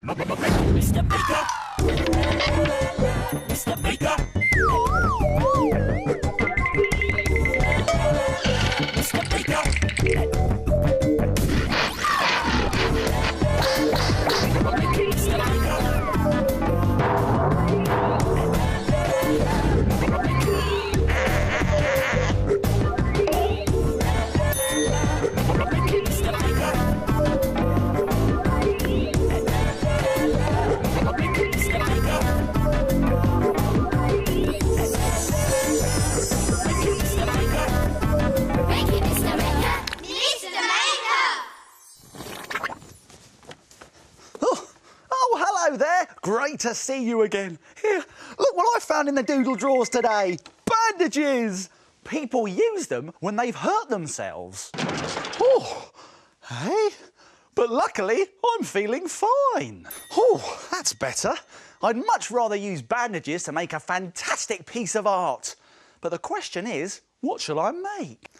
Mr. Baker! Mr. Baker! Mr. Baker! Hello there, great to see you again. Here, look what I found in the doodle drawers today. Bandages! People use them when they've hurt themselves. Oh, hey? But luckily, I'm feeling fine. Oh, that's better. I'd much rather use bandages to make a fantastic piece of art. But the question is, what shall I make?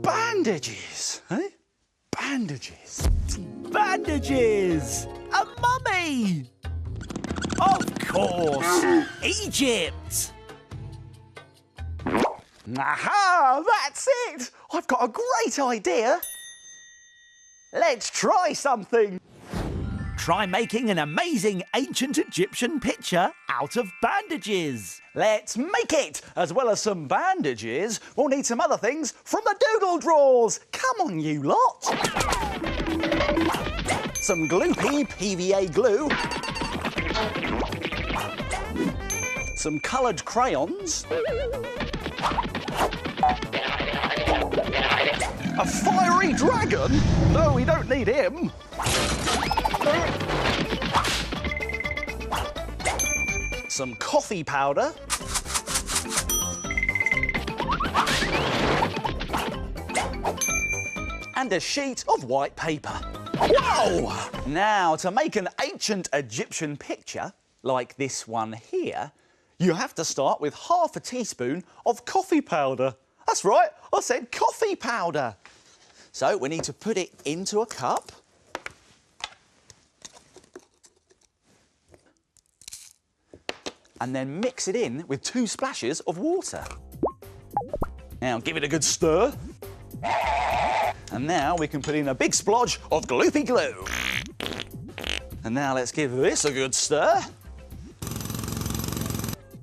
Bandages, eh? Bandages. Bandages! A mummy! Of course! Egypt! Aha! That's it! I've got a great idea! Let's try something! Try making an amazing ancient Egyptian picture out of bandages. Let's make it! As well as some bandages, we'll need some other things from the doodle drawers. Come on, you lot! Some gloopy PVA glue. Some coloured crayons. A fiery dragon? No, we don't need him. Some coffee powder. And a sheet of white paper. Whoa! Now, to make an ancient Egyptian picture, like this one here, you have to start with half a teaspoon of coffee powder. That's right, I said coffee powder. So we need to put it into a cup. And then mix it in with 2 splashes of water. Now give it a good stir. And now we can put in a big splodge of gloopy glue. And now let's give this a good stir.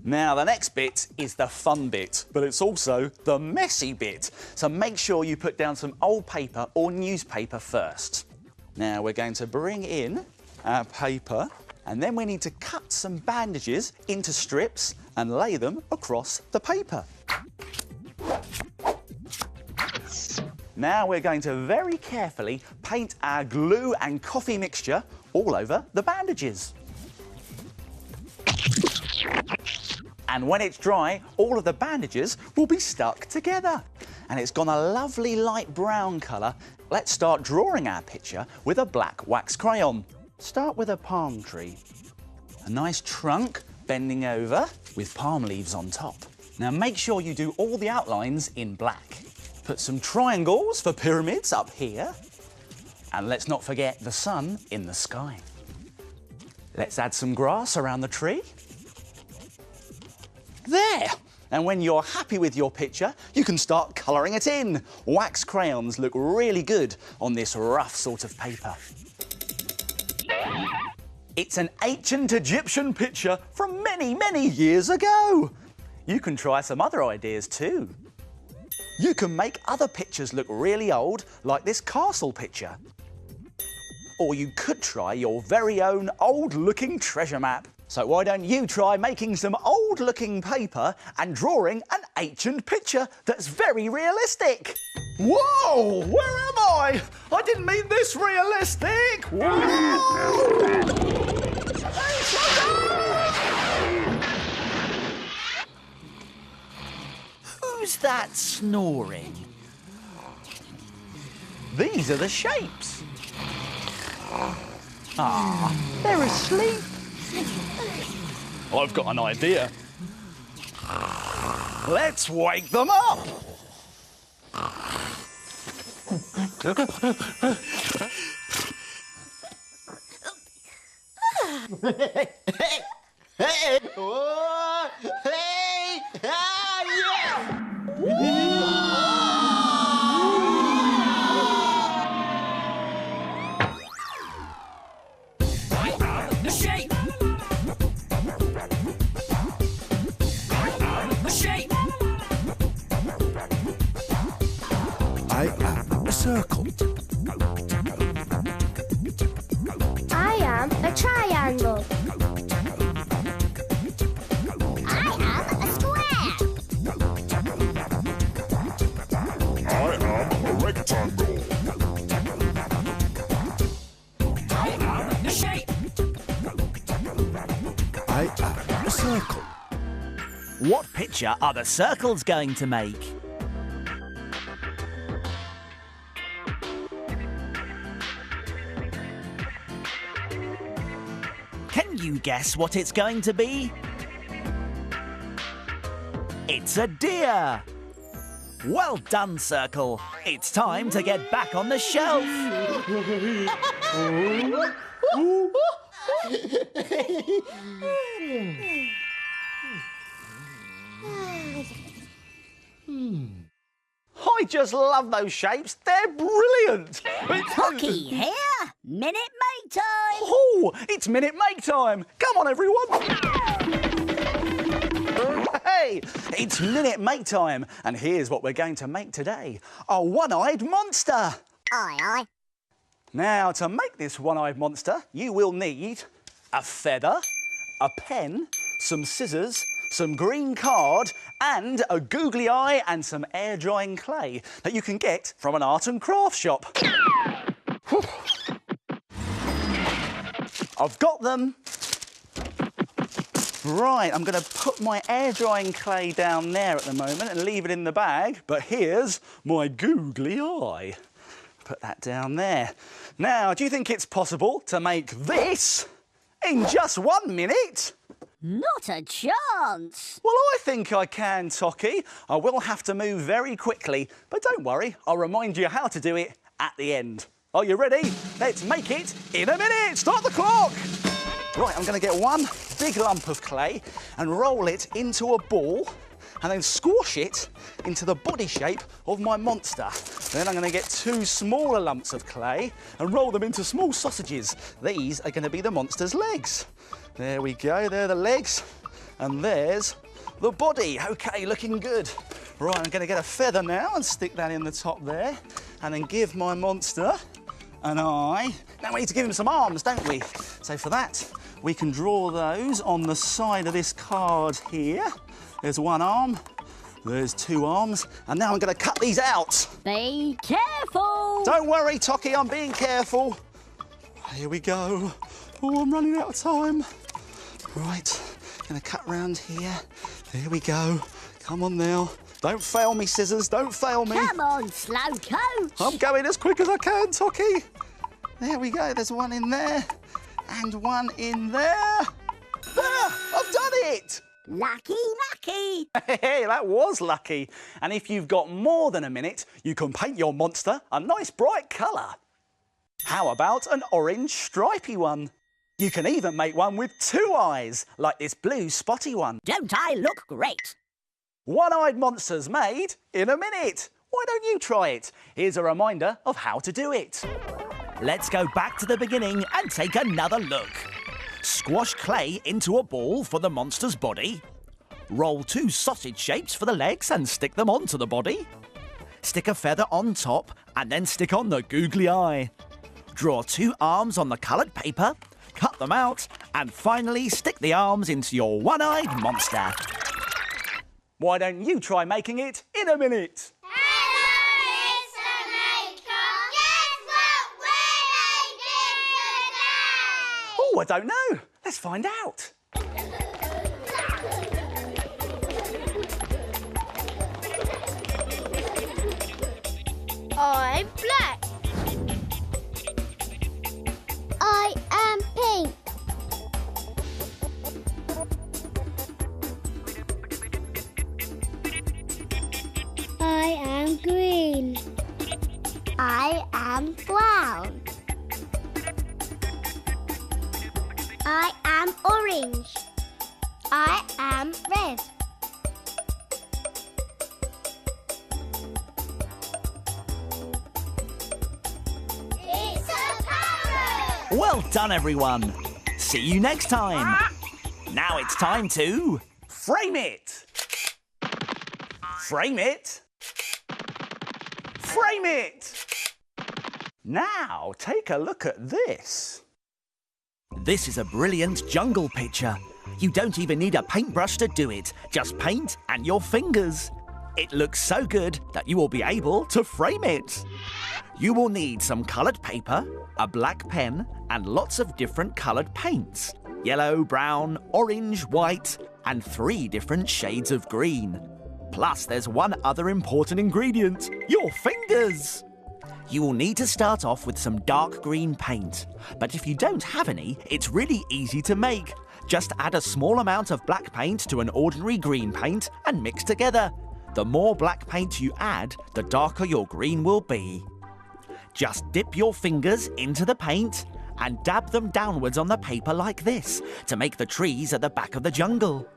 Now the next bit is the fun bit, but it's also the messy bit. So make sure you put down some old paper or newspaper first. Now we're going to bring in our paper, and then we need to cut some bandages into strips and lay them across the paper. Now we're going to very carefully paint our glue and coffee mixture all over the bandages. And when it's dry, all of the bandages will be stuck together. And it's gone a lovely light brown colour. Let's start drawing our picture with a black wax crayon. Start with a palm tree. A nice trunk bending over with palm leaves on top. Now make sure you do all the outlines in black. Put some triangles for pyramids up here. And let's not forget the sun in the sky. Let's add some grass around the tree. There! And when you're happy with your picture, you can start colouring it in. Wax crayons look really good on this rough sort of paper. It's an ancient Egyptian picture from many, many years ago. You can try some other ideas too. You can make other pictures look really old, like this castle picture. Or you could try your very own old-looking treasure map. So why don't you try making some old-looking paper and drawing an ancient picture that's very realistic? Whoa! Where am I? I didn't mean this realistic! Whoa! Who's that snoring? These are the shapes. Ah, they're asleep. I've got an idea. Let's wake them up. A shape. A shape. I am a circle. I am a triangle. I am a square. I am a rectangle. A shape. I am a circle. What picture are the circles going to make? Can you guess what it's going to be? It's a deer! Well done, Circle. It's time to get back on the shelf. I just love those shapes. They're brilliant. Cookie here. Minute Maid time. Oh, it's Minute Make time. Come on, everyone. Hey, it's Minute Make time. And here's what we're going to make today. A one-eyed monster. Aye, aye. Now, to make this one-eyed monster, you will need a feather, a pen, some scissors, some green card, and a googly eye and some air-drying clay that you can get from an art and craft shop. I've got them. Right, I'm going to put my air-drying clay down there at the moment and leave it in the bag, but here's my googly eye. Put that down there. Now, do you think it's possible to make this in just 1 minute? Not a chance. Well, I think I can, Tocky. I will have to move very quickly, but don't worry, I'll remind you how to do it at the end. Are you ready? Let's make it in a minute. Start the clock. Right, I'm going to get one big lump of clay and roll it into a ball and then squash it into the body shape of my monster. Then I'm going to get two smaller lumps of clay and roll them into small sausages. These are going to be the monster's legs. There we go, they're the legs, and there's the body. OK, looking good. Right, I'm going to get a feather now and stick that in the top there, and then give my monster an eye. Now we need to give him some arms, don't we? So for that, we can draw those on the side of this card here. There's one arm, there's two arms, and now I'm going to cut these out. Be careful. Don't worry, Tocky, I'm being careful. Here we go. Oh, I'm running out of time. Right, gonna cut round here. There we go. Come on now. Don't fail me, scissors, don't fail me. Come on, slow coach. I'm going as quick as I can, Tocky. There we go, there's one in there. And one in there. There, I've done it. Lucky, lucky. Hey, that was lucky. And if you've got more than a minute, you can paint your monster a nice bright colour. How about an orange stripy one? You can even make one with two eyes, like this blue spotty one. Don't I look great? One-eyed monsters made in a minute. Why don't you try it? Here's a reminder of how to do it. Let's go back to the beginning and take another look. Squash clay into a ball for the monster's body. Roll two sausage shapes for the legs and stick them onto the body. Stick a feather on top and then stick on the googly eye. Draw two arms on the coloured paper, cut them out, and finally stick the arms into your one-eyed monster. Why don't you try making it in a minute? Hello, Mr. Maker. Guess what we're making today? Oh, I don't know. Let's find out. I'm black. I am pink. I am green. I brown. I am orange. I am red. It's a parrot! Well done, everyone. See you next time. Now it's time to frame it. Frame it. Frame it. Now take a look at this. This is a brilliant jungle picture. You don't even need a paintbrush to do it. Just paint and your fingers. It looks so good that you will be able to frame it. You will need some coloured paper, a black pen, and lots of different coloured paints. Yellow, brown, orange, white, and 3 different shades of green. Plus, there's one other important ingredient, your fingers. You will need to start off with some dark green paint. But if you don't have any, it's really easy to make. Just add a small amount of black paint to an ordinary green paint and mix together. The more black paint you add, the darker your green will be. Just dip your fingers into the paint and dab them downwards on the paper like this to make the trees at the back of the jungle.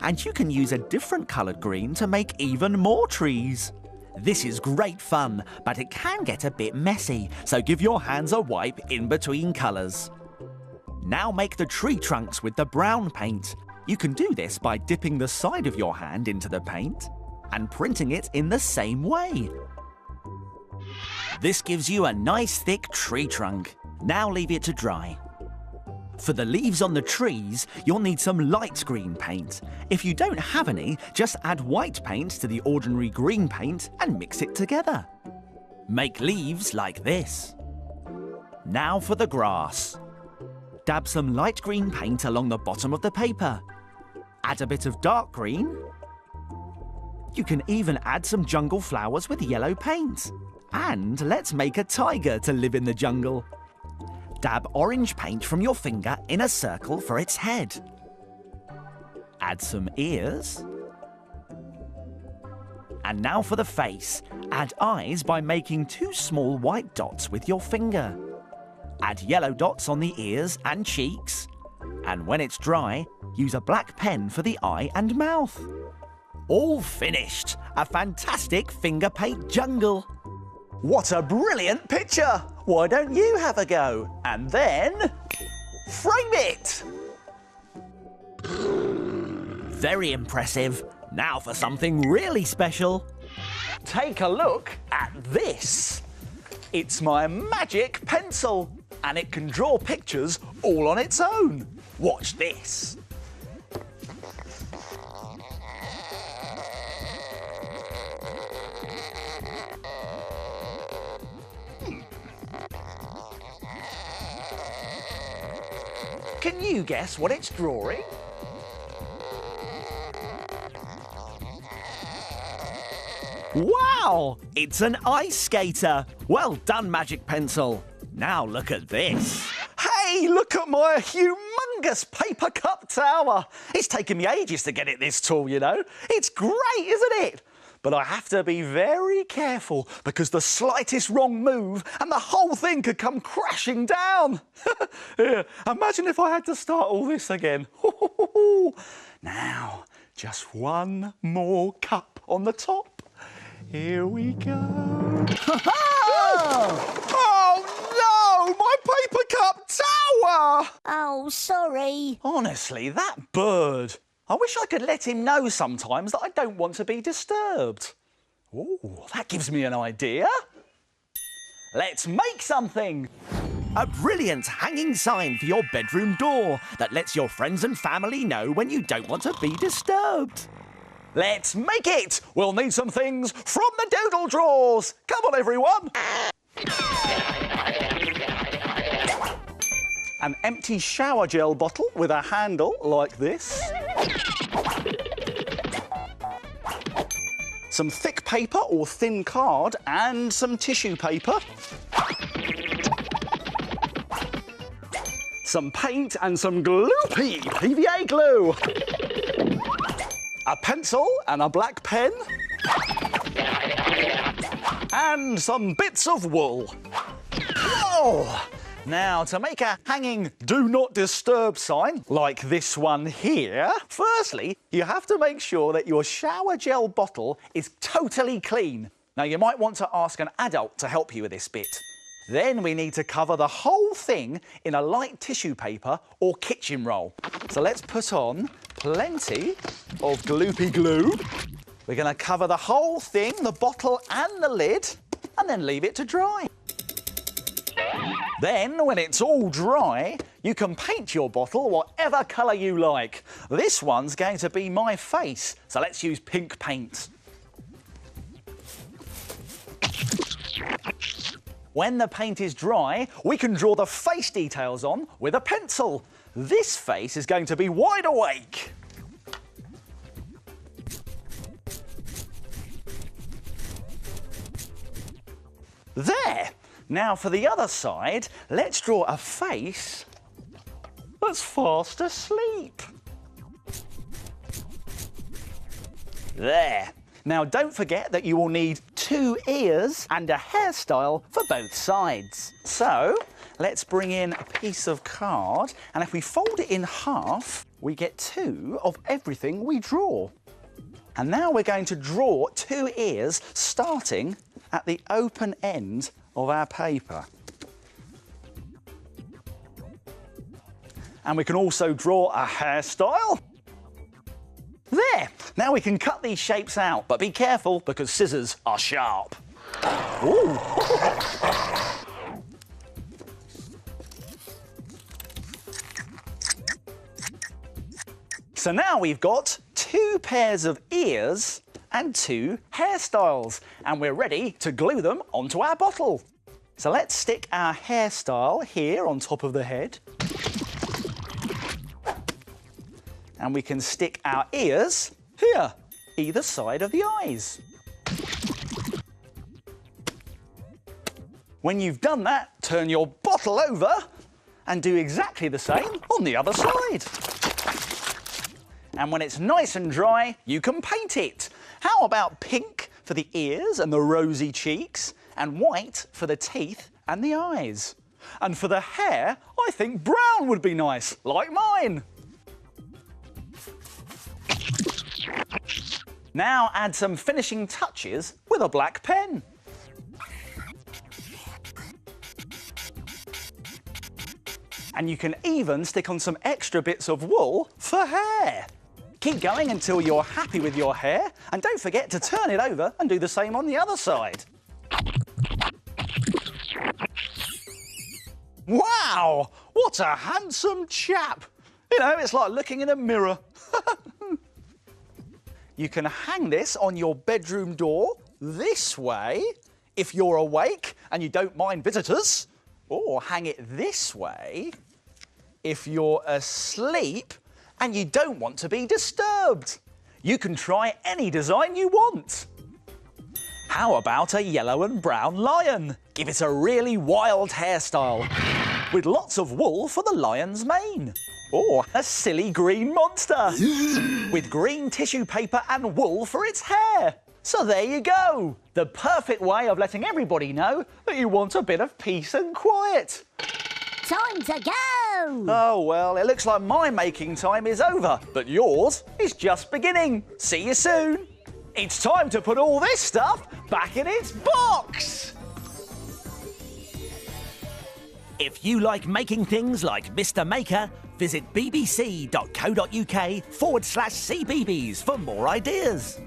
And you can use a different coloured green to make even more trees. This is great fun, but it can get a bit messy, so give your hands a wipe in between colours. Now make the tree trunks with the brown paint. You can do this by dipping the side of your hand into the paint and printing it in the same way. This gives you a nice thick tree trunk. Now leave it to dry. For the leaves on the trees, you'll need some light green paint. If you don't have any, just add white paint to the ordinary green paint and mix it together. Make leaves like this. Now for the grass. Dab some light green paint along the bottom of the paper. Add a bit of dark green. You can even add some jungle flowers with yellow paint. And let's make a tiger to live in the jungle. Dab orange paint from your finger in a circle for its head. Add some ears. And now for the face. Add eyes by making 2 small white dots with your finger. Add yellow dots on the ears and cheeks. And when it's dry, use a black pen for the eye and mouth. All finished! A fantastic finger paint jungle! What a brilliant picture! Why don't you have a go? And then frame it! Very impressive. Now for something really special. Take a look at this. It's my magic pencil, and it can draw pictures all on its own. Watch this. Can you guess what it's drawing? Wow! It's an ice skater! Well done, Magic Pencil. Now look at this. Hey, look at my humongous paper cup tower. It's taken me ages to get it this tall, you know. It's great, isn't it? But I have to be very careful because the slightest wrong move and the whole thing could come crashing down. Yeah, imagine if I had to start all this again. Now, just one more cup on the top. Here we go. Oh no! My paper cup tower! Oh, sorry. Honestly, that bird. I wish I could let him know sometimes that I don't want to be disturbed. Oh, that gives me an idea. Let's make something. A brilliant hanging sign for your bedroom door that lets your friends and family know when you don't want to be disturbed. Let's make it. We'll need some things from the doodle drawers. Come on, everyone. An empty shower gel bottle with a handle like this. Some thick paper or thin card and some tissue paper. Some paint and some gloopy PVA glue. A pencil and a black pen. And some bits of wool. Oh! Now, to make a hanging do not disturb sign, like this one here, firstly, you have to make sure that your shower gel bottle is totally clean. Now, you might want to ask an adult to help you with this bit. Then we need to cover the whole thing in a light tissue paper or kitchen roll. So let's put on plenty of gloopy glue. We're going to cover the whole thing, the bottle and the lid, and then leave it to dry. Then, when it's all dry, you can paint your bottle whatever colour you like. This one's going to be my face, so let's use pink paint. When the paint is dry, we can draw the face details on with a pencil. This face is going to be wide awake. There! Now for the other side, let's draw a face that's fast asleep. There. Now don't forget that you will need 2 ears and a hairstyle for both sides. So let's bring in a piece of card, and if we fold it in half, we get 2 of everything we draw. And now we're going to draw 2 ears starting at the open end of our paper. And we can also draw a hairstyle. There! Now we can cut these shapes out, but be careful because scissors are sharp. Ooh. So now we've got 2 pairs of ears and 2 hairstyles, and we're ready to glue them onto our bottle. So let's stick our hairstyle here on top of the head. And we can stick our ears here, either side of the eyes. When you've done that, turn your bottle over and do exactly the same on the other side. And when it's nice and dry, you can paint it. How about pink for the ears and the rosy cheeks, and white for the teeth and the eyes? And for the hair, I think brown would be nice, like mine. Now add some finishing touches with a black pen. And you can even stick on some extra bits of wool for hair. Keep going until you're happy with your hair, and don't forget to turn it over and do the same on the other side. Wow! What a handsome chap! You know, it's like looking in a mirror. You can hang this on your bedroom door this way if you're awake and you don't mind visitors, or hang it this way if you're asleep and you don't want to be disturbed. You can try any design you want. How about a yellow and brown lion? Give it a really wild hairstyle with lots of wool for the lion's mane. Or a silly green monster with green tissue paper and wool for its hair. So there you go. The perfect way of letting everybody know that you want a bit of peace and quiet. Time to go! Oh, well, it looks like my making time is over, but yours is just beginning. See you soon. It's time to put all this stuff back in its box. If you like making things like Mr. Maker, visit bbc.co.uk/cbbs for more ideas.